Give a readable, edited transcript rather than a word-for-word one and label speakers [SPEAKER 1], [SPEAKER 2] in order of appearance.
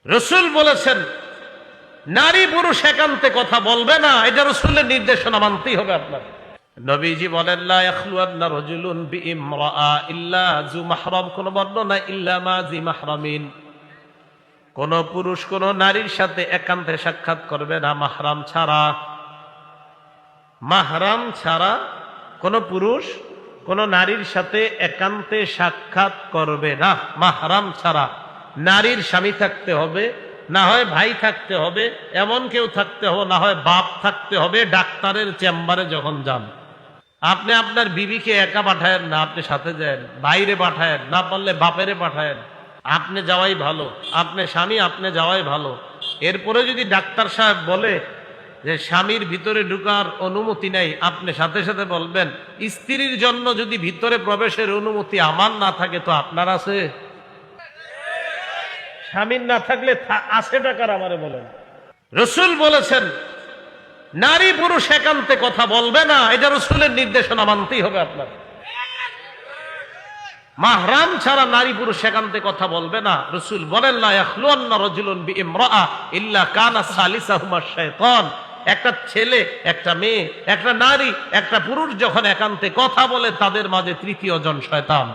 [SPEAKER 1] রাসূল বলেছেন নারী পুরুষ একান্তে কথা বলবে না, এটা রাসূলের নির্দেশনা মানতেই হবে আপনার। নবীজি বলেন লা ইয়াখলুয়ান্না রাজুলুন বিইমরাআ ইল্লা যু মাহরাম, কোন বর্ণনা ইল্লা মা জি মাহরামিন, কোন পুরুষ কোন নারীর সাথে একান্তে সাক্ষাৎ করবে না মাহরাম ছাড়া। মাহরাম ছাড়া কোন পুরুষ কোন নারীর সাথে একান্তে সাক্ষাৎ করবে না। মাহরাম ছাড়া নারীর স্বামী থাকতে হবে, না হয় ভাই থাকতে হবে, এমন কেউ থাকতে হবে, না হয় বাপ থাকতে হবে। ডাক্তারের চেম্বারে যখন যান, আপনি আপনার বিবিকে একা পাঠায়েন না, আপনি সাথে যান, বাইরে পাঠায়েন, না পারলে বাপেরে পাঠায়েন। আপনি যাওয়াই ভালো, আপনি স্বামী আপনি যাওয়াই ভালো। এরপরে যদি ডাক্তার সাহেব বলে যে স্বামীর ভিতরে ঢুকার অনুমতি নাই, আপনি সাথে সাথে বলবেন স্ত্রীর জন্য যদি ভিতরে প্রবেশের অনুমতি আমার না থাকে তো আপনার আছে? স্বামীর না থাকলে আছে টাকার আমারে বলেন। রাসূল বলেছেন নারী পুরুষ একান্তে কথা বলবে না, এটা রাসূলের নির্দেশনা মানতেই হবে আপনার। মাহরাম ছাড়া নারী পুরুষ একান্তে কথা বলবে না। রাসূল বলেন লা ইয়াখলুয়ান্না রাজুলুন বিইমরাআ ইল্লা কানা সালিসাহুমা শাইতান, একটা ছেলে একটা মেয়ে একটা নারী একটা পুরুষ যখন একান্তে কথা বলে তাদের মাঝে তৃতীয় জন শয়তান।